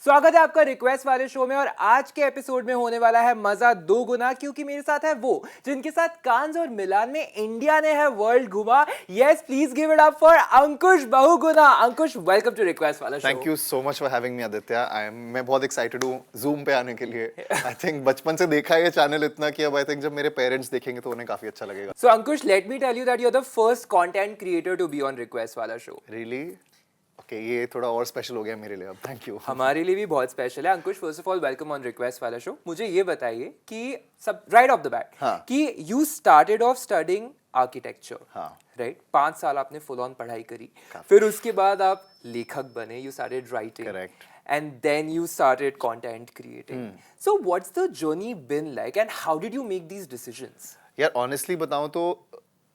स्वागत है आपका रिक्वेस्ट वाले शो में। और आज के एपिसोड में होने वाला है मजा दो गुना, क्योंकि मेरे साथ है वो जिनके साथ कांस और मिलान में इंडिया ने है वर्ल्ड घुमा। Yes, please give it up for Ankush Bahuguna. Ankush, welcome to request वाला शो। Thank you so much for having me Aditya. मैं बहुत एक्साइटेड हूँ जूम पे आने के लिए। आई थिंक बचपन से देखा है ये चैनल इतना कि अब आई थिंक जब मेरे पेरेंट्स देखेंगे तो उन्हें काफी अच्छा लगेगा। So Ankush, let me tell you that you are the first content creator to be on request वाला शो। रियली? ओके, ये थोड़ा और स्पेशल हो गया मेरे लिए अब। Thank you. हमारे लिए भी बहुत स्पेशल है। Ankush, first of all welcome on request वाला शो। मुझे ये बताइए कि सब राइट ऑफ द बैट कि you started off studying architecture, right? 5 साल आपने फुल ऑन पढ़ाई करी, फिर उसके बाद आप लेखक बने, you started writing, correct, and then you started content creating. So what's the journey been like and how did you make these decisions? यार ऑनेस्टली बताऊं तो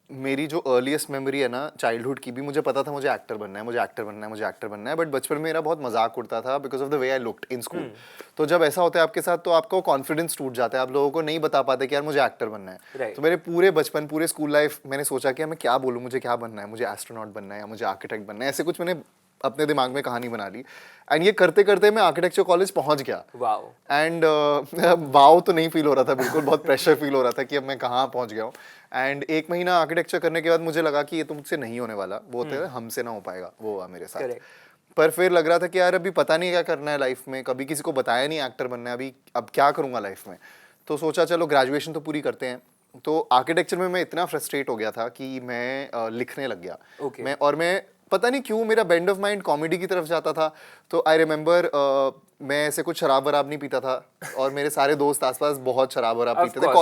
मेरी जो अर्लीस्ट मेमोरी है ना चाइल्डहुड की भी, मुझे पता था मुझे एक्टर बनना है, मुझे एक्टर बनना है, मुझे एक्टर बनना है। बट बचपन में मेरा बहुत मजाक उड़ता था because of the way I looked in school. तो जब ऐसा होता है आपके साथ तो आपका कॉन्फिडेंस टूट जाता है, आप लोगों को नहीं बता पाते कि यार मुझे एक्टर बनना है। तो मेरे पूरे बचपन, पूरे स्कूल लाइफ मैंने सोचा कि मैं क्या बोलूँ, मुझे क्या बनना है, मुझे एस्ट्रोनॉट बनना है या मुझे आर्किटेक्ट बनना है। ऐसे कुछ मैंने अपने दिमाग में कहानी बना ली एंड ये करते करते मैं आर्किटेक्चर कॉलेज पहुंच गया। वाओ। एंड वाओ तो नहीं फील हो रहा था, बिल्कुल बहुत प्रेशर फील हो रहा था कि अब मैं कहाँ पहुंच गया हूँ। एंड 1 महीना आर्किटेक्चर करने के बाद मुझे लगा कि ये तो मुझसे नहीं होने वाला, वो होता है हमसे ना हो पाएगा, वो हुआ मेरे साथ। पर फिर लग रहा था कि यार अभी पता नहीं क्या करना है लाइफ में, कभी किसी को बताया नहीं एक्टर बनना है, अभी अब क्या करूँगा लाइफ में। तो सोचा चलो ग्रेजुएशन तो पूरी करते हैं। तो आर्किटेक्चर में मैं इतना फ्रस्ट्रेट हो गया था कि मैं लिखने लग गया। मैं पता नहीं क्यों मेरा बेंड ऑफ माइंड कॉमेडी की तरफ जाता था। तो आई रिमेंबर मैं ऐसे कुछ शराब वराब नहीं पीता था और मेरे सारे दोस्त आसपास बहुत शराब वराब पीते थे।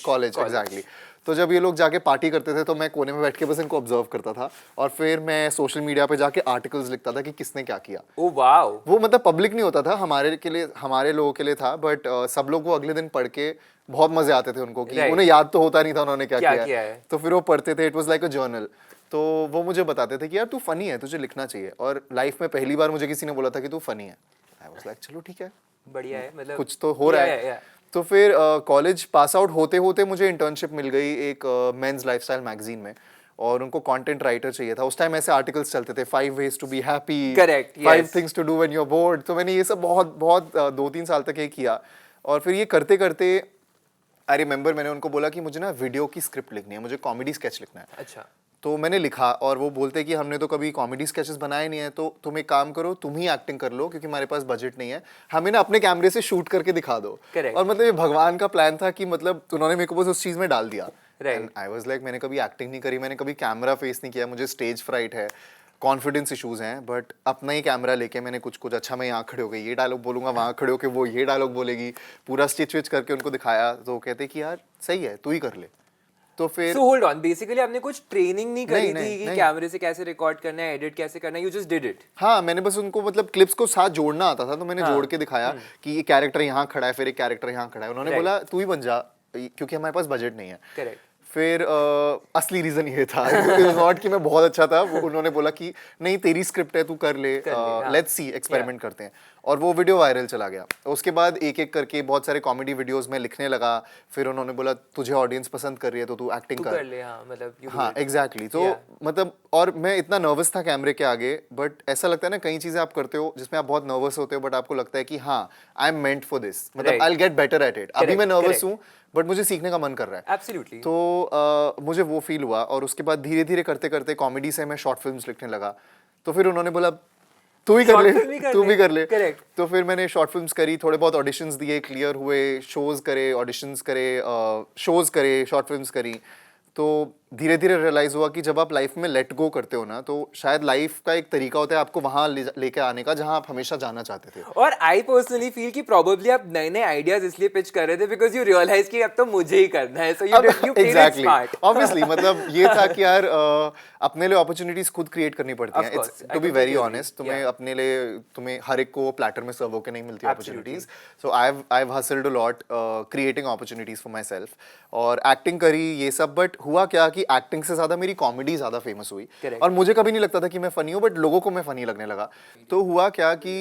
College exactly. तो जब ये लोग जाके पार्टी करते थे तो मैं कोने में बैठ के बस इनको ऑब्जर्व करता था और फिर मैं सोशल मीडिया पे जाके आर्टिकल्स लिखता था कि किसने क्या किया। Oh wow. वो मतलब पब्लिक नहीं होता था, हमारे के लिए, हमारे लोगों के लिए था। बट सब लोग वो अगले दिन पढ़ के बहुत मजे आते थे उनको कि उन्हें याद तो होता नहीं था उन्होंने क्या किया है। तो फिर वो पढ़ते थे, it was like a journal. तो वो मुझे बताते थे कि यार तू फनी है, तुझे लिखना चाहिए। और लाइफ में पहली बार मुझे किसी ने बोला था कि तू फनी है। आई वाज लाइक चलो ठीक है, बढ़िया है, मतलब कुछ तो हो रहा है। तो फिर कॉलेज पास आउट होते होते मुझे इंटर्नशिप मिल गई एक मेंस लाइफस्टाइल मैगजीन में और उनको कंटेंट राइटर चाहिए था। उस टाइम ऐसे आर्टिकल्स चलते थे, 5 ways to be happy, 5 things to do when you're bored। तो मैंने ये सब बहुत 2-3 साल तक ये किया। और फिर ये करते करते आई रिमेंबर मैंने उनको बोला कि मुझे ना वीडियो की स्क्रिप्ट लिखनी है, मुझे कॉमेडी स्केच लिखना है। अच्छा। तो मैंने लिखा और वो बोलते कि हमने तो कभी कॉमेडी स्केचेस बनाए नहीं है, तो तुम एक काम करो, तुम ही एक्टिंग कर लो क्योंकि हमारे पास बजट नहीं है, हमें ना अपने कैमरे से शूट करके दिखा दो। और मतलब ये भगवान का प्लान था कि मतलब उन्होंने मेरे को बस उस चीज में डाल दिया। आई वाज लाइक मैंने कभी एक्टिंग नहीं करी, मैंने कभी कैमरा फेस नहीं किया, मुझे स्टेज फ्राइट है, कॉन्फिडेंस इशूज हैं। बट अपना ही कैमरा लेके मैंने कुछ अच्छा मैं यहाँ खड़े हो गए ये डायलॉग बोलूंगा, वहाँ खड़े होके वो ये डायलॉग बोलेगी, पूरा स्टिच विच करके उनको दिखाया। तो कहते कि यार सही है, तू ही कर ले। तो फिर होल्ड ऑन, बेसिकली आपने कुछ ट्रेनिंग नहीं करी थी कि कैमरे से कैसे रिकॉर्ड करना है, एडिट कैसे करना है, यू जस्ट डिड इट? हाँ, मैंने बस उनको मतलब क्लिप्स को साथ जोड़ना आता था, तो मैंने जोड़ के दिखाया कि ये कैरेक्टर यहाँ खड़ा है, फिर एक कैरेक्टर यहाँ खड़ा है। उन्होंने बोला तू ही बन जा क्योंकि हमारे पास बजट नहीं है। करेक्ट। फिर असली रीजन ये था नॉट कि मैं बहुत अच्छा था, उन्होंने बोला कि नहीं तेरी स्क्रिप्ट है, तू कर ले, लेट्स सी, एक्सपेरिमेंट करते हैं। और वो वीडियो वायरल चला गया। उसके बाद एक एक करके बहुत सारे कॉमेडी वीडियोस में लिखने लगा। फिर उन्होंने बोला तुझे ऑडियंस पसंद कर रही है तो तू एक्टिंग कर ले। हाँ एग्जैक्टली। तो मतलब और मैं इतना नर्वस था कैमरे के आगे। बट ऐसा लगता है ना कई चीजें आप करते हो जिसमें आप बहुत नर्वस होते हो बट आपको लगता है कि हाँ I am meant for this, मतलब I will get better at it. अभी मैं नर्वस हूँ बट मुझे सीखने का मन कर रहा है। एब्सोल्युटली। तो मुझे वो फील हुआ और उसके बाद धीरे धीरे करते करते कॉमेडी से मैं शॉर्ट फिल्म्स लिखने लगा। तो फिर उन्होंने बोला तू ही कर ले, तू भी कर ले। तो फिर मैंने शॉर्ट फिल्म्स करी, थोड़े बहुत ऑडिशंस दिए, क्लियर हुए, शोज करे, ऑडिशंस करे, शोज करे, शॉर्ट फिल्म्स करी। तो धीरे धीरे रियलाइज हुआ कि जब आप लाइफ में लेट गो करते हो ना तो शायद लाइफ का एक तरीका होता है आपको वहां लेके आने का जहां आप हमेशा जाना चाहते थे। और आई पर्सनली फील कि प्रोबेबली आप नए नए आइडियाज इसलिए पिच कर रहे थे बिकॉज़ यू रियलाइज कि अब तो मुझे ही करना है। So you played it smart. Obviously मतलब ये था कि यार अपने लिए अपॉर्चुनिटीज खुद क्रिएट करनी पड़ती हैं। It's to be very honest, तुम्हें हर एक को प्लेटर में सर्व होके नहीं मिलती opportunities. So I have hustled a lot creating opportunities for my self और एक्टिंग करी ये सब। बट हुआ क्या कि एक्टिंग से ज्यादा मेरी कॉमेडी ज्यादा फेमस हुई। और मुझे कभी नहीं लगता था कि मैं फनी हूँ बट लोगों को मैं फनी लगने लगा। तो हुआ क्या कि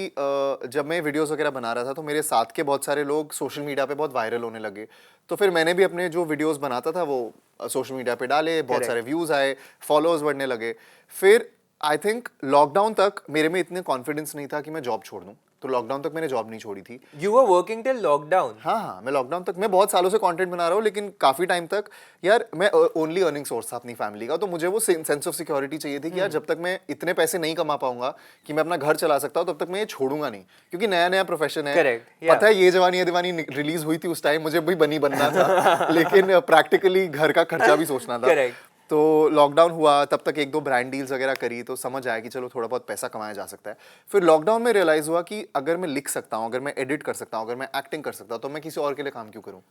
जब मैं वीडियोस वगैरह बना रहा था तो मेरे साथ के बहुत सारे लोग सोशल मीडिया पे बहुत वायरल होने लगे। तो फिर मैंने भी अपने जो वीडियोस बनाता था वो सोशल मीडिया पे डाले, बहुत सारे व्यूज आए, फॉलोअर्स बढ़ने लगे। फिर आई थिंक लॉकडाउन तक मेरे में इतने कॉन्फिडेंस नहीं था कि मैं जॉब छोड़ दूं। तो लॉकडाउन तक मैंने जॉब नहीं छोड़ी थी। You were working till lockdown? हाँ, मैं लॉकडाउन तक, मैं बहुत सालों से कंटेंट बना रहा हूँ, लेकिन काफी टाइम तक यार मैं ओनली अर्निंग सोर्स था अपनी फैमिली का, तो मुझे वो सेंस ऑफ सिक्योरिटी चाहिए थी कि यार जब तक मैं इतने पैसे नहीं कमा पाऊंगा कि मैं अपना घर चला सकता हूँ, तब तक मैं ये छोड़ूंगा नहीं, क्योंकि नया नया प्रोफेशन है। Correct, yeah. पता है ये जवानी है दीवानी रिलीज हुई थी उस टाइम, मुझे भी बनी बनना था लेकिन प्रैक्टिकली घर का खर्चा भी सोचना था। Correct. तो लॉकडाउन हुआ, तब तक एक दो ब्रांड डील्स वगैरह करी, तो समझ आया कि चलो थोड़ा बहुत पैसा कमाया जा सकता है। फिर लॉकडाउन में रियलाइज हुआ कि अगर मैं लिख सकता हूँ, अगर मैं एडिट कर सकता हूँ, अगर मैं एक्टिंग कर सकता हूँ, तो मैं किसी और के लिए काम क्यों करूँ?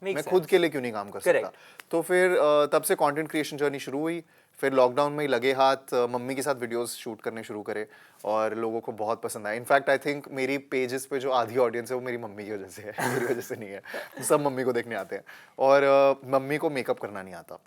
मैं खुद के लिए क्यों नहीं काम कर सकता? तो फिर तब से कंटेंट क्रिएशन जर्नी शुरू हुई। फिर लॉकडाउन में ही लगे हाथ मम्मी के साथ वीडियोस शूट करने शुरू करे और लोगों को बहुत पसंद आया। इनफैक्ट आई थिंक मेरी पेजेस पे जो आधी ऑडियंस है वो मेरी मम्मी की वजह से है, मेरी वजह से नहीं है। सब मम्मी को देखने आते हैं। और मम्मी को मेकअप करना नहीं आता,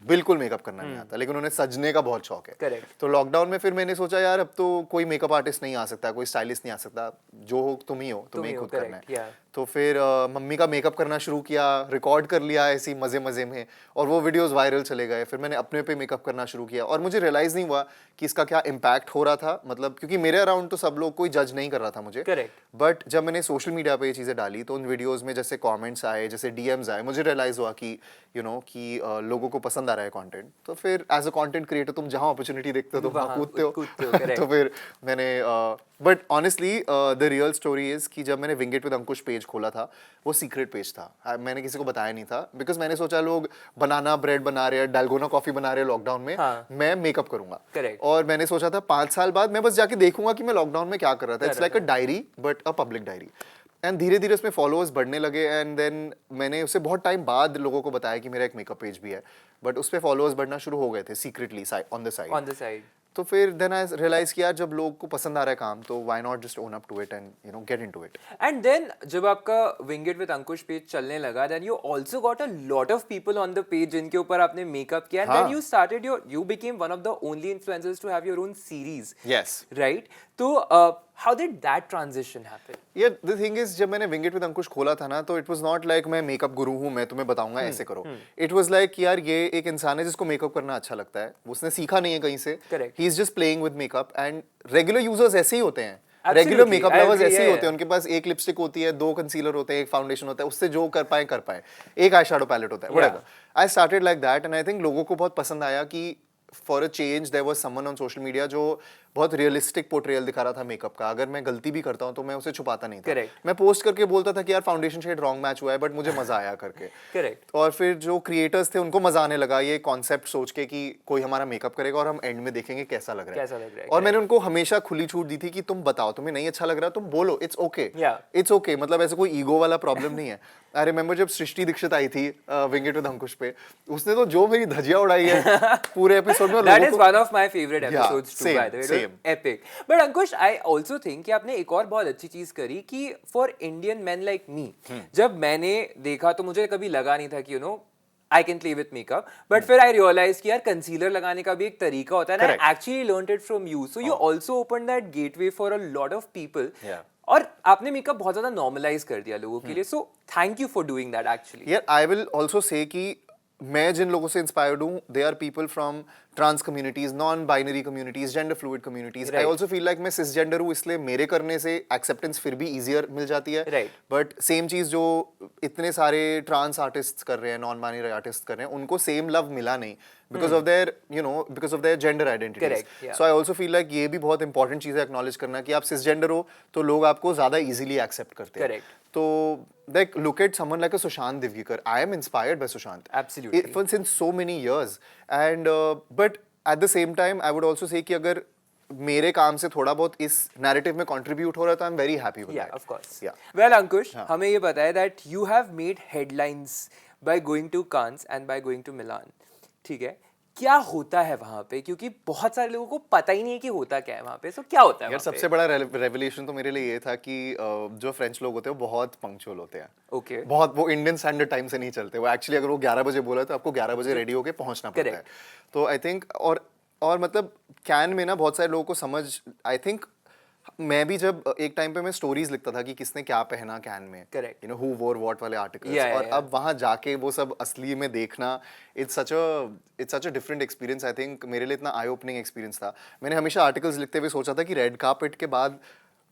बिल्कुल मेकअप करना नहीं आता, लेकिन उन्हें सजने का बहुत शौक है। Correct. तो लॉकडाउन में फिर मैंने सोचा यार अब तो कोई मेकअप आर्टिस्ट नहीं आ सकता, कोई स्टाइलिस्ट नहीं आ सकता, जो हो तुम ही हो, तुम्हें खुद करना है। तो फिर मम्मी का मेकअप करना शुरू किया, रिकॉर्ड कर लिया ऐसी मजे मजे में, और वो वीडियोस वायरल चले गए। फिर मैंने अपने पे मेकअप करना शुरू किया और मुझे रियलाइज नहीं हुआ कि इसका क्या इम्पैक्ट हो रहा था, मतलब क्योंकि मेरे अराउंड तो सब लोग कोई जज नहीं कर रहा था मुझे। बट जब मैंने सोशल मीडिया पे ये चीजें डाली तो उन वीडियोस में जैसे कमेंट्स आए, जैसे डीएम्स आए, मुझे रियलाइज हुआ कि कि लोगों को पसंद आ रहा है कंटेंट। तो फिर एज अ कंटेंट क्रिएटर तुम जहां अपॉर्चुनिटी देखते हो तो वहां कूदते हो। तो फिर मैंने but honestly the real story is कि जब मैंने wing it with Ankush page खोला था, वो सीक्रेट पेज था, मैंने किसी को बताया नहीं था, बिकॉज मैंने सोचा लोग बनाना ब्रेड बना रहे हैं, डालगोना कॉफी बना रहे हैं लॉकडाउन में, मैं मेकअप करूंगा। और मैंने सोचा था 5 साल बाद मैं बस जाके देखूंगा कि मैं लॉकडाउन में क्या कर रहा था। It's like a diary but a public diary. And धीरे धीरे उसमें फॉलोअर्स बढ़ने लगे, एंड देन मैंने उससे बहुत टाइम बाद लोगों को बताया कि मेरा एक मेकअप पेज भी है, बट उस पर फॉलोअर्स बढ़ना शुरू हो गए थे सीक्रेटली ऑन द साइड। तो फिर देन आई रियलाइज किया जब लोग को पसंद आ रहा है काम, तो why not just own up to it and get into it. And then जब आपका wing it with Ankush page चलने लगा, then you also got a lot of people on the page जिनके ऊपर आपने मेकअप किया, and then you started you became one of the only influencers to have your own series. Yes, right? तो how did that transition happen? Yeah, the thing is, जब मैंने wing it with अंकुश खोला था ना, तो it was not like मैं makeup गुरु हूँ, मैं तुम्हें बताऊंगा ऐसे करो। It was like यार ये एक इंसान है जिसको मेकअप करना अच्छा लगता है, उसने सीखा नहीं है कहीं से, he is just playing with makeup, and regular users ऐसे ही होते हैं, रेगुलर मेकअप लवर्स ऐसे ही होते हैं, उनके पास एक लिपस्टिक होती है, 2 कंसीलर होते हैं, एक फाउंडेशन होता है, उससे जो कर पाए, एक आई शैडो पैलेट होता है, whatever. I started like that, and I think लोगों को बहुत पसंद आया कि for a change their was someone on social media जो बहुत रियलिस्टिक पोर्ट्रेयल दिखा रहा था मेकअप का। अगर मैं गलती भी करता हूं तो मैं उसे छुपाता नहीं था। मैं पोस्ट करके बोलता था कि यार फाउंडेशन शेड रॉन्ग मैच हुआ है, बट मुझे मजा आया करके। और फिर जो क्रिएटर्स थे उनको मजा आने लगा ये कॉन्सेप्ट सोच के कि कोई हमारा मेकअप करेगा और हम एंड में देखेंगे कैसा लग रहा है। और मैंने उनको हमेशा खुली छूट दी थी कि तुम बताओ, तुम्हें नहीं अच्छा लग रहा तुम बोलो, इट्स ओके, इट्स ओके। मतलब ऐसे कोई ईगो वाला प्रॉब्लम नहीं है। आई रिमेंबर जब सृष्टि दीक्षित आई थी विंग इट विद अंकुश पे, उसने तो जो मेरी धजिया उड़ाई है पूरे एपिसोड में। That is one of my favorite episodes too, by the way. Same. Epic. But Ankush, I also think कि आपने एक और बहुत अच्छी चीज करी कि for Indian men like me, जब मैंने देखा तो मुझे कभी लगा नहीं था कि I can play with makeup, but फिर I realized कि यार कंसीलर लगाने का भी एक तरीका होता है ना। I actually learned it from you, so you also opened that gateway for a lot of people. और आपने मेकअप बहुत ज्यादा नॉर्मलाइज कर दिया लोगों के लिए, so thank you for doing that actually. Yeah, I will also say कि मैं जिन लोगों से इंस्पायर्ड हूँ, they are people from trans communities, non binary communities, gender fluid communities. I also feel like मैं सिसजेंडर हूँ, इसलिए मेरे करने से एक्सेप्टेंस फिर भी इजियर मिल जाती है। बट सेम चीज जो इतने सारे ट्रांस आर्टिस्ट कर रहे हैं, नॉन बाइनरी आर्टिस्ट कर रहे हैं, उनको सेम लव मिला नहीं because of their because of their gender identities. So I also feel like ये भी बहुत इंपॉर्टेंट चीज है एक्नॉलेज करना कि आप सिसजेंडर हो तो लोग आपको ज्यादा इजीली एक्सेप्ट करते हैं। तो like look at someone like a Sushant Divgikar. I am inspired by Sushant. Absolutely. Since so many years, and but at the same time I would also say कि अगर मेरे काम से थोड़ा बहुत इस नैरेटिव में कंट्रीब्यूट हो रहा है तो I am very happy with that. Of course. Well Ankush, हमें ये पता है that you have made headlines by going to Cannes and by going to Milan. ठीक है, क्या होता है वहां पे? क्योंकि बहुत सारे लोगों को पता ही नहीं है कि होता क्या है वहां पे। सो क्या होता है यार? सबसे बड़ा रेवोल्यूशन तो मेरे लिए ये था कि जो फ्रेंच लोग होते हैं वो बहुत पंक्चुअल होते हैं। ओके। बहुत, वो इंडियन स्टैंडर्ड टाइम से नहीं चलते। वो एक्चुअली अगर वो 11 बजे बोला तो आपको 11 बजे रेडी होके पहुंचना पड़ता है। तो आई थिंक और मतलब कैन में ना बहुत सारे लोगों को समझ, आई थिंक मैं भी जब एक टाइम पे मैं स्टोरीज लिखता था कि किसने क्या पहना कैन में, हु वोर व्हाट वाले आर्टिकल्स, और अब वहां जाके वो सब असली में देखना, it's such a different experience. I think मेरे लिए इतना आई ओपनिंग एक्सपीरियंस था। मैंने हमेशा आर्टिकल्स लिखते हुए सोचा था कि रेड कार्पेट के बाद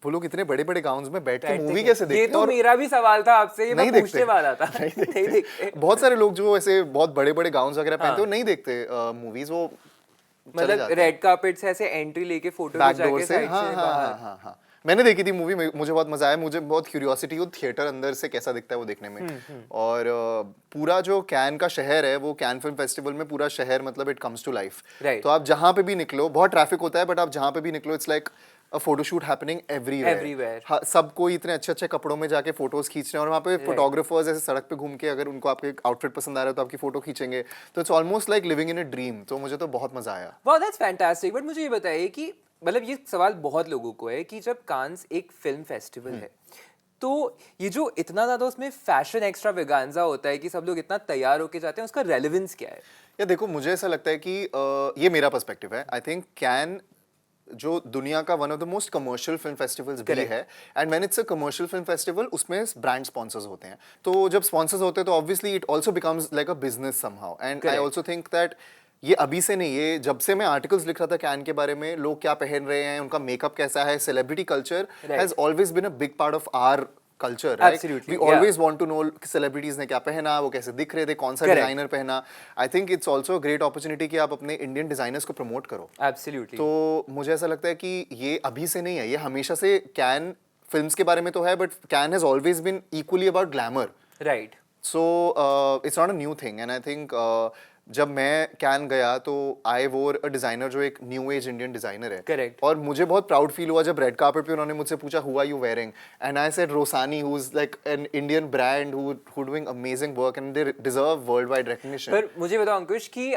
वो लोग इतने बड़े बड़े गाउन्स में बैठ के मूवी कैसे देखते हैं? ये तो मेरा भी सवाल था आपसे, ये मैं पूछने वाला था। नहीं देखते। बहुत सारे लोग जो ऐसे बहुत बड़े बड़े गाउन्स वगैरह पहनते हैं वो नहीं देखते मूवीज, वो मतलब रेड कार्पेट से ऐसे एंट्री लेके फोटो खिंचा के साइड से बाहर। हाँ मैंने देखी थी मूवी, मुझे बहुत मजा आया, मुझे बहुत क्यूरियोसिटी हो थिएटर अंदर से कैसा दिखता है वो देखने में। और पूरा जो कैन का शहर है, वो कैन फिल्म फेस्टिवल में पूरा शहर मतलब इट कम्स टू लाइफ। तो आप जहाँ पे भी निकलो, बहुत ट्रैफिक होता है, बट आप जहाँ पे भी निकलो it's like a photoshoot happening everywhere. सबको इतने अच्छे अच्छे कपड़ों में जाके फोटोज खींच रहे हैं, और वहाँ पे फोटोग्राफर्स ऐसे सड़क पे घूम के अगर उनको आपके आउटफिट पसंद आ रहा है तो आपकी फोटो खींचेंगे। तो it's almost like living in a dream. तो मुझे तो बहुत मजा आया। Wow, that's fantastic. बट मुझे ये बताइए कि मतलब ये सवाल बहुत लोगों को है कि जब कांस एक फिल्म फेस्टिवल है तो ये जो इतना ज्यादा उसमें फैशन एक्स्ट्रावेगांजा होता है कि सब लोग इतना तैयार होके जाते हैं, उसका रेलेवेंस क्या है? या देखो, मुझे ऐसा लगता है कि ये मेरा पर्सपेक्टिव है। आई थिंक कैन जो दुनिया का one of the most commercial film festivals भी है, and when it's a commercial film festival उसमें ब्रांड स्पॉन्सर्स होते हैं। तो जब स्पॉन्सर्स होते हैं तो obviously it also becomes like a business somehow. And I also think that ये अभी से नहीं, ये जब से मैं आर्टिकल्स लिख रहा था कैन के बारे में, लोग क्या पहन रहे हैं, उनका मेकअप कैसा है, celebrity culture has always been a big part of our culture, right? We always want to know celebrities ने क्या पहना, वो कैसे दिख रहे थे, कौन सा डिजाइनर पहना। I think it's also a great opportunity कि आप अपने इंडियन डिजाइनर्स को प्रमोट करो। एब्सोल्युटली। तो मुझे ऐसा लगता है कि ये अभी से नहीं है, ये हमेशा से कैन फिल्म्स के बारे में तो है, but Cannes has always been equally about glamour, right? So it's not a new thing. And I think जब मैं कैन गया तो आई वोर अ डिजाइनर जो एक न्यू एज इंडियन डिजाइनर है। करेक्ट। और मुझे बहुत प्राउड फील हुआ जब रेड कार्पेट पे उन्होंने मुझसे पूछा who are you wearing, and I said Rosani, who is like an Indian brand who doing amazing work and they deserve worldwide recognition. पर मुझे बताओ अंकुश कि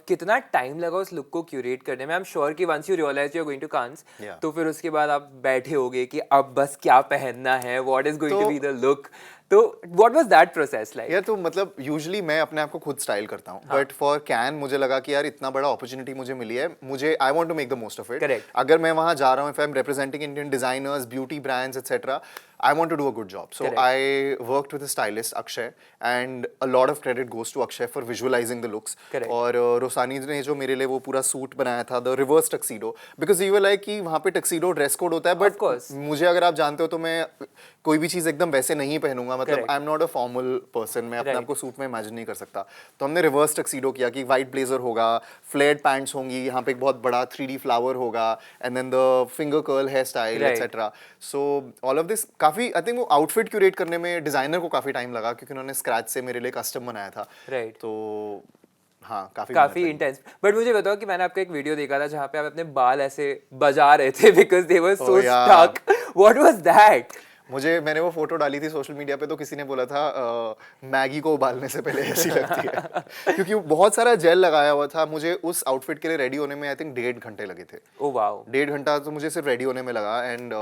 कितना टाइम लगा उस लुक को क्यूरेट करने में? आई एम श्योर कि once you realise you are going to Cannes, तो फिर उसके बाद आप बैठे होगे कि अब बस क्या पहनना है, what is going to be the look. तो what was that process like? यार तो मतलब यूजुअली मैं अपने आप को खुद स्टाइल करता हूँ, बट फॉर कैन मुझे लगा कि यार इतना बड़ा अपॉर्चुनिटी मुझे मिली है, मुझे I want to make the most of it. अगर मैं वहां जा रहा हूँ, if I am representing Indian designers, beauty brands etcetera, I want to do a good job. So I worked with a stylist, Akshay, and a lot of credit goes to Akshay for visualizing the looks. और रोसानी ने जो मेरे लिए वो पूरा suit बनाया था, the reverse tuxedo, because you were like कि वहाँ पे tuxedo dress code होता है, but मुझे अगर आप जानते हो तो मैं कोई भी चीज़ एकदम वैसे नहीं पहनूंगा, मतलब I am not a formal person, मैं अपने आप को सूट में इमेजिन नहीं कर सकता। तो हमने रिवर्स टक्सीडो किया कि वाइट ब्लेजर होगा, फ्लेयर्ड पैंट्स होंगी, यहाँ पे एक बहुत बड़ा 3D फ्लावर होगा, and then the finger curl hair style etcetera. So all of this काफ़ी, आई थिंक वो आउटफिट क्यूरेट करने में डिज़ाइनर को काफ़ी टाइम लगा, क्योंकि उन्होंने स्क्रैच से मेरे लिए कस्टम बनाया था। राइट। तो हाँ, काफी इंटेंस। बट मुझे बताओ कि मैंने आपका एक वीडियो देखा था जहाँ पे आप अपने बाल ऐसे बजा रहे थे because they were so stuck. What was that? मैंने वो फोटो डाली थी सोशल मीडिया पे, तो किसी ने बोला था मैगी को उबालने से पहले ऐसी लगती है क्योंकि बहुत सारा जेल लगाया हुआ था। मुझे उस आउटफिट के लिए रेडी होने में आई थिंक 1.5 घंटे लगे थे। Oh wow. 1.5 घंटा तो मुझे सिर्फ रेडी होने में लगा। एंड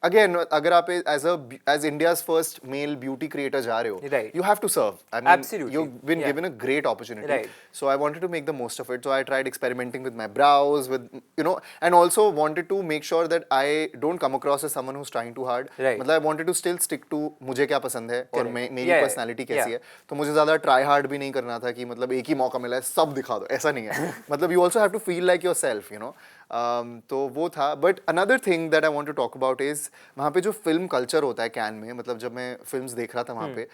अगेन, अगर आप as India's first male beauty creator जा रहे हो, you have to serve. I mean you been given a great opportunity, so I wanted to make the most of it. So I tried experimenting with my brows, with you know, and also wanted to make sure that I don't come across as someone who is trying too hard. मतलब I wanted to still stick to मुझे क्या पसंद है और मेरी personality कैसी है। तो मुझे ज्यादा ट्राई हार्ड भी नहीं करना था कि मतलब एक ही मौका मिला है सब दिखा दो, ऐसा नहीं है। मतलब you also have to feel like yourself, you know. तो वो था। But another thing that I want to talk about is वहाँ पे जो फिल्म कल्चर होता है कैन में, मतलब जब मैं फिल्म्स देख रहा था वहाँ पे,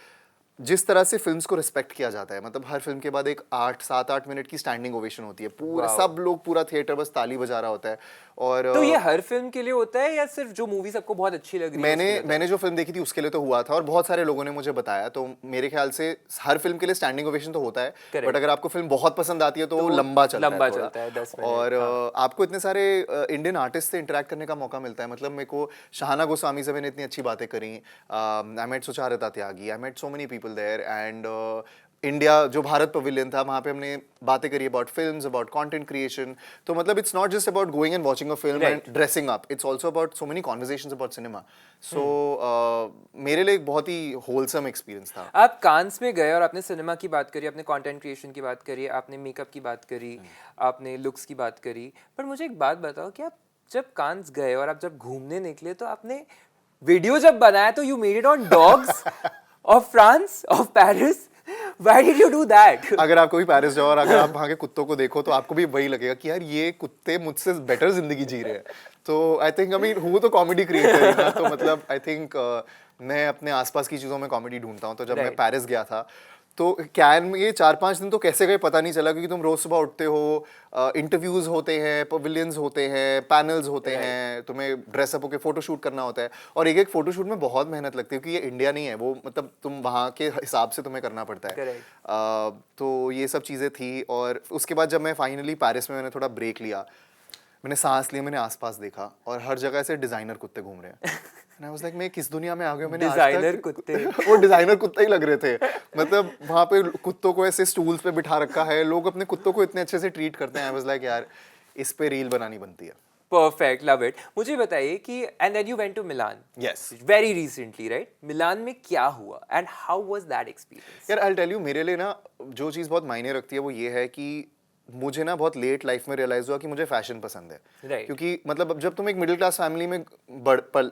जिस तरह से फिल्म्स को रिस्पेक्ट किया जाता है, मतलब हर फिल्म के बाद एक 7-8 मिनट की स्टैंडिंग ओवेशन होती है, पूरा सब लोग, पूरा थिएटर बस ताली बजा रहा होता है। और तो ये हर फिल्म के लिए होता है या सिर्फ जो मूवी सबको बहुत अच्छी लग रही है? मैंने जो फिल्म देखी थी उसके लिए तो हुआ था, और बहुत सारे लोगों ने मुझे बताया, तो मेरे ख्याल से हर फिल्म के लिए स्टैंडिंग ओवेशन तो होता है, बट अगर आपको फिल्म बहुत पसंद आती है तो लंबा चलता है 10 मिनट। और आपको इतने सारे इंडियन आर्टिस्ट से इंटरेक्ट करने का मौका मिलता है। मतलब मेरे को शाहाना गोस्वामी से मैंने इतनी अच्छी बातें करी, I met Sucharita Tyagi, I met so many people there. And India जो भारत पवेलियन था, वहाँ पे हमने बातें करी about films, about content creation. तो मतलब it's not just about going and watching a film and dressing up, it's also about so many conversations about cinema. So मेरे लिए एक बहुत ही होलसम एक्सपीरियंस था। आप कांस में गए और आपने सिनेमा की बात करी, आपने कंटेंट क्रिएशन की बात करी, आपने मेकअप की बात करी, आपने लुक्स की बात करी, पर मुझे एक बात बताओ कि आप जब कांस गए और आप जब घूमने निकले तो आपने वीडियो जब बनाया तो you made it on dogs of France, of Paris, Why did you do that? अगर आप कभी पेरिस जाओ और अगर आप वहाँ के कुत्तों को देखो तो आपको भी वही लगेगा कि यार ये कुत्ते मुझसे बेटर जिंदगी जी रहे हैं. तो आई थिंक हूँ तो कॉमेडी क्रिएटर ही ना, तो मतलब आई थिंक मैं अपने आसपास की चीज़ों में कॉमेडी ढूंढता हूँ. तो जब मैं पेरिस गया था तो कैन में ये 4-5 दिन तो कैसे गए पता नहीं चला, क्योंकि तुम रोज सुबह उठते हो, इंटरव्यूज होते हैं, पवेलियंस होते हैं, पैनल्स होते हैं, तुम्हें ड्रेसअप होकर फोटोशूट करना होता है, और एक एक फोटोशूट में बहुत मेहनत लगती है क्योंकि ये इंडिया नहीं है, वो मतलब तुम वहाँ के हिसाब से तुम्हें करना पड़ता है. तो ये सब चीज़ें थी. और उसके बाद जब मैं फाइनली पेरिस में मैंने थोड़ा ब्रेक लिया, मैंने सांस लिया, मैंने आसपास देखा और हर जगह ऐसे डिजाइनर कुत्ते घूम रहे हैं. And I was like, मैं किस दुनिया में आ गया. मैंने डिजाइनर कुत्ते वो डिजाइनर कुत्ते ही लग रहे थे. मतलब वहाँ पे कुत्तों को ऐसे स्टूल्स पे बिठा रखा है, लोग अपने कुत्तों को इतने अच्छे से ट्रीट करते हैं. I was like, यार इस पे रील बनानी बनती है. Perfect, love it. मुझे बताइए कि and then you went to Milan. Yes. Very recently, right? मिलान में क्या हुआ and how was that experience? यार I'll tell you, मेरे लिए ना जो चीज़ बहुत मायने रखती है वो ये है कि मुझे ना बहुत लेट लाइफ में रियलाइज हुआ कि मुझे फैशन पसंद है. Right. क्योंकि मतलब जब तुम एक मिडिल क्लास फैमिली में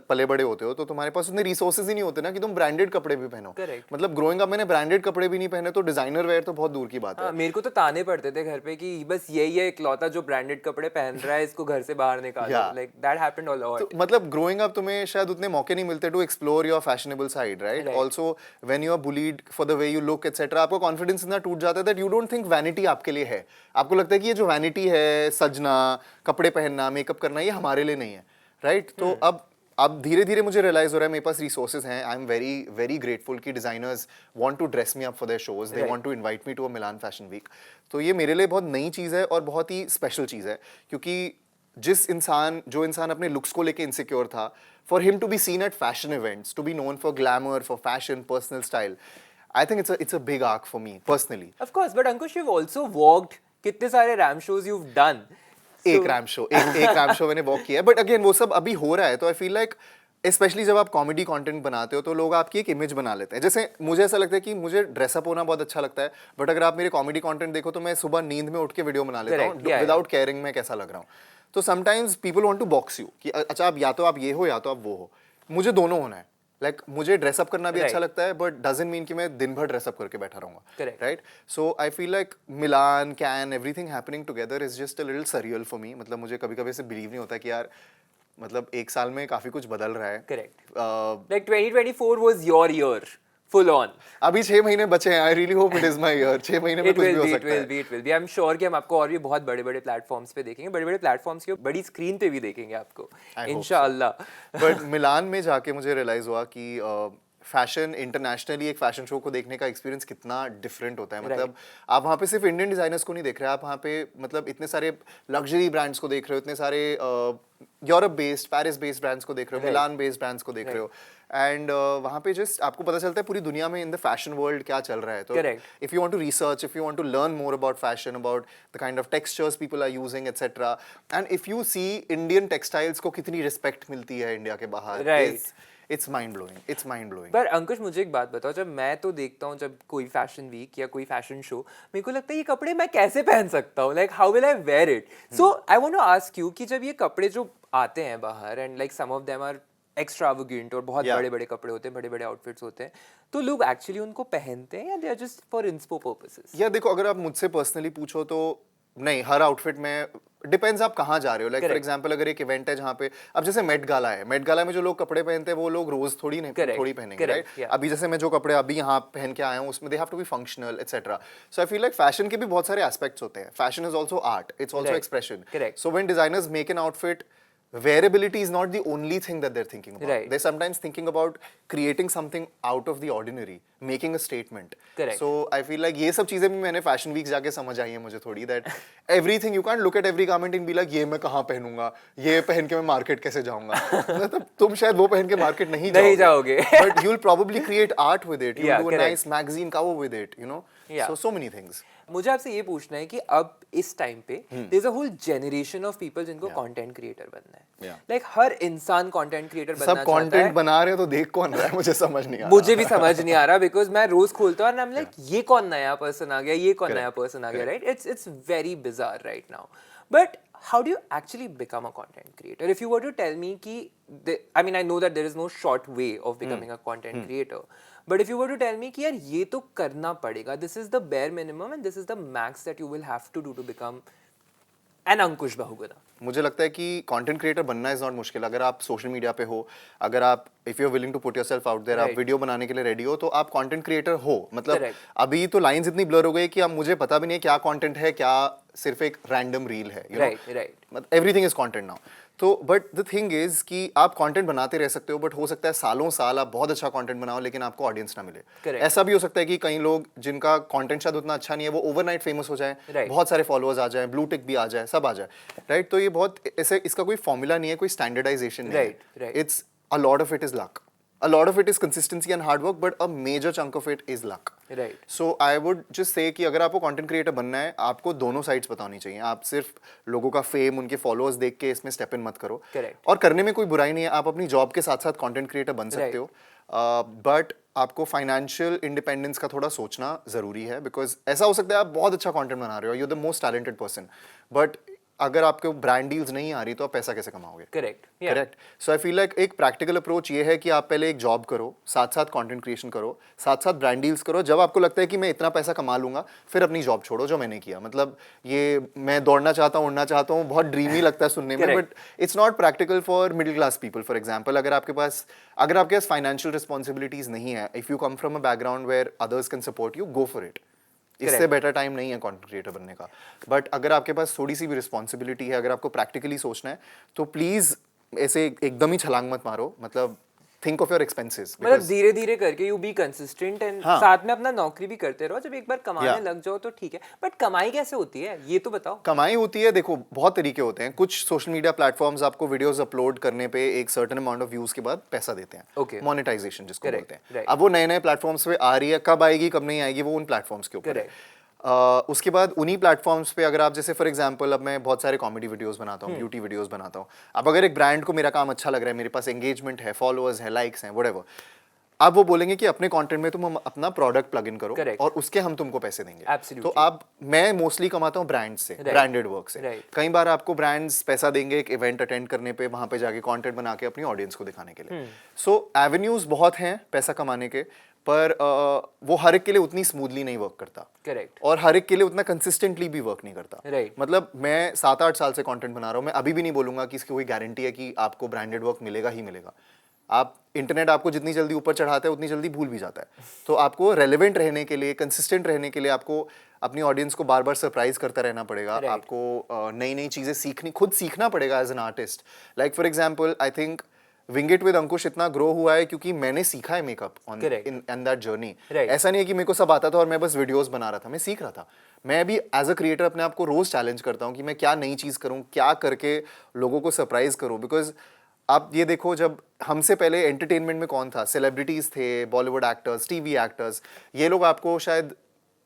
पले बड़े होते हो तो तुम्हारे पास उतने रिसोर्सेज ही नहीं होते ना कि तुम ब्रांडेड कपड़े भी पहनो. Correct. मतलब ग्रोइंग अप मैंने ब्रांडेड कपड़े भी नहीं पहने, तो डिजाइनर वेयर तो बहुत दूर की बात है. मेरे को तो ताने पड़ते थे घर पे कि बस यही है इकलौता जो ब्रांडेड कपड़े पहन रहा है, इसको घर से बाहर निकालो. Like that happened a lot. तो मतलब ग्रोइंग अप तुम्हें शायद उतने मौके नहीं मिलते to explore your fashionable side, right? Also when you are bullied for the way you look etcetera, आपका कॉन्फिडेंस इतना टूट जाता है that you don't think vanity आपके लिए है. आपको लगता है कि ये जो वैनिटी है, सजना, कपड़े पहनना, मेकअप करना, ये हमारे लिए नहीं है, राइट? तो अब धीरे धीरे मुझे रियलाइज हो रहा है मेरे पास रिसोर्सेज हैं. I am very very grateful कि designers want to dress me up for their shows, they want to invite me to a Milan fashion week. तो ये मेरे लिए बहुत नई चीज़ है और बहुत ही स्पेशल चीज़ है, क्योंकि जो इंसान अपने लुक्स को लेके इनसिक्योर था, for him to be seen at fashion events, to be known for glamour, for fashion, personal style, I think it's a big arc for me personally. Of course, but Ankush, you've also walked. कितने सारे RAM shows you've done. एक RAM show मैंने walk किया है, but again वो सब अभी हो रहा है. तो आई फील लाइक स्पेशली जब आप कॉमेडी कंटेंट बनाते हो तो लोग आपकी एक इमेज बना लेते हैं. जैसे मुझे ऐसा लगता है कि मुझे ड्रेसअप होना बहुत अच्छा लगता है, बट अगर आप मेरे कॉमेडी कंटेंट देखो तो मैं सुबह नींद में उठ के वीडियो बना लेता हूँ विदाउट केयरिंग मैं कैसा लग रहा हूँ. तो sometimes people want to box you कि अच्छा आप या तो आप ये हो या तो आप वो हो. मुझे दोनों होना है. लाइक मुझे ड्रेसअप करना भी अच्छा लगता है, बट डजंट मीन कि मैं दिन भर ड्रेसअप करके बैठा रहूंगा, right? So I feel like Milan, can, everything happening together is just a little surreal for me. मतलब मुझे कभी कभी ऐसे बिलीव नहीं होता कि यार मतलब एक साल में काफी कुछ बदल रहा है. Correct. Like 2024 was your year full on. अभी 6 महीने बचे हैं. I really hope it is my year. 6 महीने में कुछ भी हो सकता है. It will be. I'm sure कि हम आपको और भी बहुत बड़े-बड़े प्लेटफॉर्म्स पे देखेंगे, बड़े-बड़े प्लेटफॉर्म्स के बड़ी स्क्रीन पे भी देखेंगे आपको, इंशाअल्लाह. बट मिलान में जाके मुझे रियलाइज हुआ कि फैशन इंटरनेशनली एक फैशन शो को देखने का एक्सपीरियंस कितना डिफरेंट होता है. मतलब आप वहाँ पे सिर्फ इंडियन डिजाइनर्स को नहीं देख रहे, आप वहाँ पे मतलब इतने सारे लग्जरी ब्रांड्स को देख रहे हो, इतने सारे Europe based, Paris based brands को देख रहे हो, मिलान बेस्ड ब्रांड्स को देख रहे हो. एंड वहाँ पे जस्ट आपको पता चलता है पूरी दुनिया में इन द फैशन वर्ल्ड क्या चल रहा है. तो if you want to research, if you want to learn more about fashion, about the kind of textures people are using etcetera, and if you see Indian textiles को कितनी respect मिलती है India के बाहर, It's mind blowing. It's mind blowing. पर अंकुश मुझे एक बात बताओ, जब मैं तो देखता हूँ जब कोई फैशन वीक या कोई फैशन शो, मेरे को लगता है ये कपड़े मैं कैसे पहन सकता हूँ, like how will I wear it. So I want to ask you कि जब ये कपड़े जो आते हैं बाहर and like some of them are extravagant और बहुत बड़े बड़े कपड़े होते हैं, बड़े बड़े आउटफिट्स होते हैं, तो लोग एक्चुअली उनको पहनते हैं या they are just for inspo purposes? या देखो, अगर आप मुझसे पर्सनली पूछो तो नहीं, हर आउटफिट में डिपेंड्स आप कहाँ जा रहे हो. लाइक फॉर एग्जांपल अगर एक इवेंट है जहाँ पे अब जैसे मेट गाला है, मेट गाला में जो लोग कपड़े पहनते हैं वो लोग रोज थोड़ी पहनेंगे, राइट? अभी जैसे मैं जो कपड़े अभी यहाँ पहन के आया हूँ उसमें they have to be functional etcetera. So I feel like fashion के भी बहुत सारे एस्पेक्ट्स होते हैं. Fashion is also art, it's also expression. So when designers make an outfit, wearability is not the only thing that they're thinking about. They're sometimes thinking about creating something out of the ordinary, making a statement. So I feel like ये सब चीजें भी मैंने fashion week जाके समझ आई है मुझे थोड़ी, that everything you can't look at every garment and be like ये मैं कहाँ पहनूंगा, ये पहन के मैं मार्केट कैसे जाऊंगा. मतलब तुम शायद वो पहन के मार्केट नहीं जाओगे, but you'll probably create art with it. You'll do a nice magazine cover with it, you know. So many things. मुझे आपसे ये पूछना है कि अब इस टाइम पे there is a whole generation of people जिनको कंटेंट क्रिएटर बनना है. लाइक हर इंसान कंटेंट क्रिएटर बनना चाहता है. सब कंटेंट बना रहे हो तो देख कौन रहा है, मुझे समझ नहीं आ रहा. मुझे भी समझ नहीं आ रहा, बिकॉज मैं रोज खोलता हूँ और आई एम लाइक ये कौन नया पर्सन आ गया, ये कौन नया पर्सन आ गया, right? It's very bizarre right now. But how do you actually become a content creator? If you were to tell me ki, I mean, I know that there is no short way of becoming a content creator, but if you were to tell me कि यार ये तो करना पड़ेगा, this is the bare minimum and this is the max that you will have to do to become an Ankush Bahuguna. मुझे लगता है कि कंटेंट क्रिएटर बनना इज नॉट मुश्किल. अगर आप सोशल मीडिया पे हो, अगर आप if you are willing to put yourself out there, आप वीडियो बनाने के लिए रेडी हो, तो आप कंटेंट क्रिएटर हो. मतलब अभी तो लाइंस इतनी ब्लर हो गई कि अब मुझे पता भी नहीं है क्या कंटेंट है, क्या सिर्फ एक रैंडम रील है. Right. Everything is content now. तो बट द थिंग इज कि आप कंटेंट बनाते रह सकते हो, बट हो सकता है सालों साल आप बहुत अच्छा कंटेंट बनाओ लेकिन आपको ऑडियंस ना मिले. ऐसा भी हो सकता है कि कई लोग जिनका कंटेंट शायद उतना अच्छा नहीं है, वो ओवरनाइट फेमस हो जाए, बहुत सारे फॉलोअर्स आ जाए, ब्लू टिक भी आ जाए, सब आ जाए. राइट. तो ये बहुत ऐसे, इसका कोई फॉर्मूला नहीं है, कोई स्टैंडर्डाइजेशन नहीं है. It's a lot of it is luck. A lot of it is consistency and hard work, but a major chunk of it is luck. Right. So I would just say कि अगर आपको content creator बनना है, आपको दोनों sides पता होनी चाहिए. आप सिर्फ लोगों का fame, उनके followers देख के इसमें step in मत करो. Correct. और करने में कोई बुराई नहीं है. आप अपनी job के साथ साथ content creator बन सकते हो. But आपको फाइनेंशियल इंडिपेंडेंस का थोड़ा सोचना जरूरी है, बिकॉज ऐसा हो सकता है आप बहुत अच्छा कंटेंट बना रहे हो, you are the most talented person, but अगर आपको ब्रांड डील्स नहीं आ रही तो आप पैसा कैसे कमाओगे. Correct. So I feel like एक प्रैक्टिकल अप्रोच ये है कि आप पहले एक जॉब करो, साथ साथ कंटेंट क्रिएशन करो, साथ साथ ब्रांड डील्स करो. जब आपको लगता है कि मैं इतना पैसा कमा लूंगा, फिर अपनी जॉब छोड़ो, जो मैंने किया. मतलब ये मैं दौड़ना चाहता हूँ, उड़ना चाहता हूँ, बहुत ड्रीमी लगता है सुनने में, but it's not practical for middle class people. For example, अगर आपके पास फाइनेंशियल रिस्पॉन्सिबिलिटीज नहीं है, if you come from a background where others can support you, go for it. इससे बेटर टाइम नहीं है कंटेंट क्रिएटर बनने का. बट अगर आपके पास थोड़ी सी भी रिस्पॉन्सिबिलिटी है, अगर आपको प्रैक्टिकली सोचना है, तो प्लीज ऐसे एकदम ही छलांग मत मारो. मतलब थिंक ऑफ योर एक्सपेंसेस. मतलब धीरे धीरे करके यू बी कंसिस्टेंट एंड साथ में अपना नौकरी भी करते रहो. जब एक बार कमाने लग जाओ तो ठीक है, बट कमाई कैसे होती है ये तो बताओ. कमाई होती है, देखो बहुत तरीके होते हैं. कुछ सोशल मीडिया प्लेटफॉर्म्स आपको वीडियोस अपलोड करने पे एक सर्टेन अमाउंट ऑफ व्यूज के बाद पैसा देते हैं. मोनेटाइजेशन जिसको बोलते हैं. अब वो नए नए प्लेटफॉर्म्स पे आ रही है, कब आएगी कब नहीं आएगी वो उन प्लेटफॉर्म्स के ऊपर है. उसके बाद उन्हीं प्लेटफॉर्म्स पे अगर आप, जैसे फॉर एग्जांपल अब मैं बहुत सारे कॉमेडी वीडियोस बनाता हूँ, ब्यूटी वीडियोस बनाता हूँ. अब अगर एक ब्रांड को मेरा काम अच्छा लग रहा है, मेरे पास एंगेजमेंट है, फॉलोअर्स है, लाइक्स हैं, व्हाटएवर, आप वो बोलेंगे कि अपने कंटेंट में तुम अपना प्रोडक्ट प्लग इन करो और उसके हम तुमको पैसे देंगे. तो आप, मैं मोस्टली कमाता हूँ ब्रांड से, ब्रांडेड वर्क से. कई बार आपको ब्रांड्स पैसा देंगे एक इवेंट अटेंड करने पे, वहां पे जाके कंटेंट बना के अपनी ऑडियंस को दिखाने के लिए. सो एवेन्यूज बहुत हैं पैसा कमाने के, पर वो हर एक के लिए उतनी स्मूथली नहीं वर्क करता. करेक्ट. और हर एक के लिए उतना कंसिस्टेंटली भी वर्क नहीं करता. मतलब मैं 7-8 साल से कंटेंट बना रहा हूँ, मैं अभी भी नहीं बोलूंगा कि इसकी कोई गारंटी है कि आपको ब्रांडेड वर्क मिलेगा ही मिलेगा. आप इंटरनेट आपको जितनी जल्दी ऊपर चढ़ाता है उतनी जल्दी भूल भी जाता है. तो आपको रेलेवेंट रहने के लिए, कंसिस्टेंट रहने के लिए आपको अपनी ऑडियंस को बार बार सरप्राइज करता रहना पड़ेगा. आपको नई नई चीजें खुद सीखना पड़ेगा as an artist. Like for example, I think wing it with Ankush इतना ग्रो हुआ है क्योंकि मैंने सीखा है मेकअप इन दैट जर्नी. ऐसा नहीं है कि मेरे को सब आता था और मैं बस वीडियोस बना रहा था, मैं सीख रहा था. मैं भी एज अ क्रिएटर अपने आप को रोज चैलेंज करता हूँ कि मैं क्या नई चीज करूँ, क्या करके लोगों को सरप्राइज करूँ. बिकॉज आप ये देखो, जब हमसे पहले एंटरटेनमेंट में कौन था, सेलिब्रिटीज थे, बॉलीवुड एक्टर्स, टीवी एक्टर्स. ये लोग आपको शायद,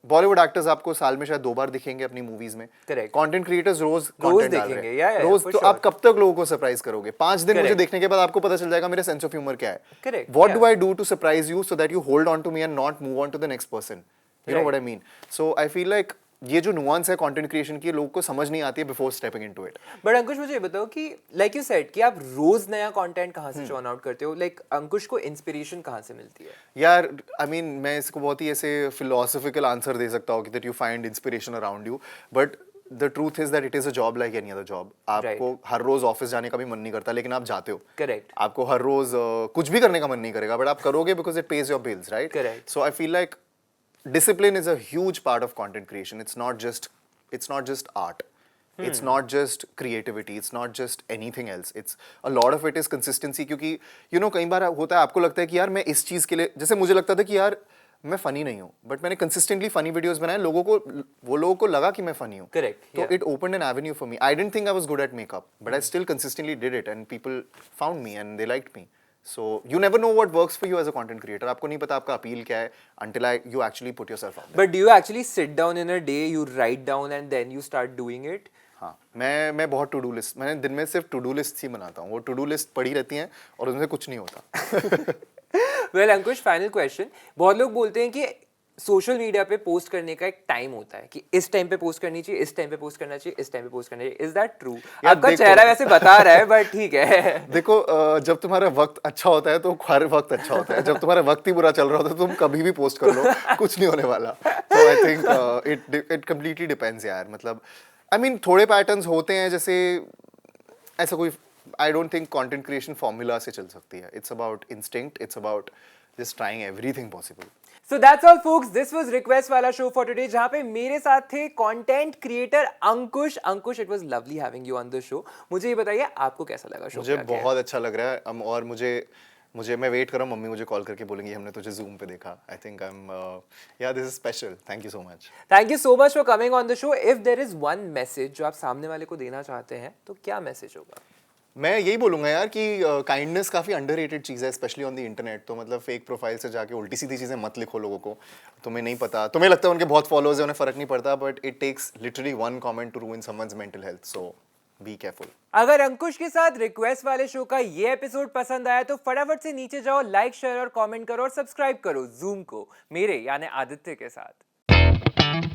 बॉलीवुड एक्टर्स आपको साल में शायद 2 बार दिखेंगे अपनी मूवीज में. कंटेंट क्रिएटर्स रोज कंटेंट डाल रहे हैं, रोज. तो आप कब तक लोगों को सरप्राइज करोगे? 5 दिन मुझे देखने के बाद आपको पता चल जाएगा मेरा सेंस ऑफ ह्यूमर क्या है. What do I do to surprise you so that you hold on to me and not move on to the next person. You know what I mean. So I feel like ये जो nuance है content creation की, लोगों को समझ नहीं आती है before stepping into it. But Ankush मुझे बताओ कि लाइक यू सेड कि आप रोज नया कंटेंट कहां से चर्न आउट करते हो. लाइक अंकुश को इंस्पिरेशन कहां से मिलती है? यार आई मीन मैं इसको बहुत ही ऐसे फिलोसॉफिकल आंसर दे सकता हूँ कि that you find inspiration around you, but the truth is that it is a job like any other job. आपको हर रोज ऑफिस जाने का भी मन नहीं करता, लेकिन आप जाते हो. करेक्ट. आपको हर रोज कुछ भी करने का मन नहीं करेगा, बट आप करोगे because it pays your bills, right? Correct. So I feel like discipline is a huge part of content creation. It's not just art. It's not just creativity. It's not just anything else. It's a lot of it is consistency. क्योंकि you know कई बार होता है, आपको लगता है कि यार मैं इस चीज़ के लिए, जैसे मुझे लगता था कि यार मैं फनी नहीं हूँ, बट मैंने कंसिस्टेंटली फनी वीडियोस बनाए, लोगों को लगा कि मैं फनी हूँ. करेक्ट. तो it opened N Avenue for me. I didn't think I was good at makeup, but I still consistently did it and people found me and they liked me. So you never know what works for you as a content creator. आपको नहीं पता आपका appeal क्या है until you actually put yourself out there. But do you actually sit down in a day, you write down and then you start doing it? हाँ, मैं बहुत to do list, मैंने दिन में सिर्फ टू डू लिस्ट ही बनाता हूँ. वो टू डू लिस्ट पड़ी रहती हैं और उनसे कुछ नहीं होता. Well, Ankush, final question. बहुत लोग बोलते हैं कि सोशल मीडिया पे पोस्ट करने का एक टाइम होता है कि इस टाइम पे पोस्ट करनी चाहिए, इस टाइम पे पोस्ट करना चाहिए, इस टाइम पे पोस्ट करना चाहिए. Is that true? आपका चेहरा वैसे बता रहा है बट ठीक है. देखो जब तुम्हारा वक्त अच्छा होता है तो हर वक्त अच्छा होता है. जब तुम्हारा वक्त ही बुरा चल रहा होता है तो तुम कभी भी पोस्ट कर लो, कुछ नहीं होने वाला. तो I think it completely depends यार. मतलब आई मीन थोड़े पैटर्न्स होते हैं, जैसे ऐसा कोई I don't think content creation formula से चल सकती है. It's about instinct, it's about just trying everything possible. So that's all folks, this was request वाला शो for today, जहाँ पे मेरे साथ थे content creator Ankush. Ankush, it was lovely having you on the show. मुझे ये बताइए आपको कैसा लगा शो? मुझे बहुत अच्छा लग रहा है. और मुझे मैं वेट कर रहा हूँ, मम्मी मुझे कॉल करके बोलेंगी हमने तुझे जूम पे देखा. आई थिंक आई एम या this is special. Thank you so much. Thank you so much for coming on the show. If there is one message जो आप सामने वाले को देना चाहते हैं तो क्या मैसेज होगा? मैं यही बोलूंगा यार कि काइंडनेस काफ़ी अंडररेटेड चीज़ है, स्पेशली ऑन द इंटरनेट. तो मतलब फेक प्रोफाइल से जाके उल्टी सीधी चीज़ें मत लिखो लोगों को. तुम्हें नहीं पता, तुम्हें लगता है उनके बहुत फॉलोअर्स हैं, उन्हें फ़र्क नहीं पड़ता, but it takes literally one comment to ruin someone's mental health. So be careful. अगर अंकुश के साथ रिक्वेस्ट वाले शो का ये एपिसोड पसंद आया तो फटाफट से नीचे जाओ, लाइक शेयर और कमेंट करो और सब्सक्राइब करो जूम को मेरे यानी आदित्य के साथ.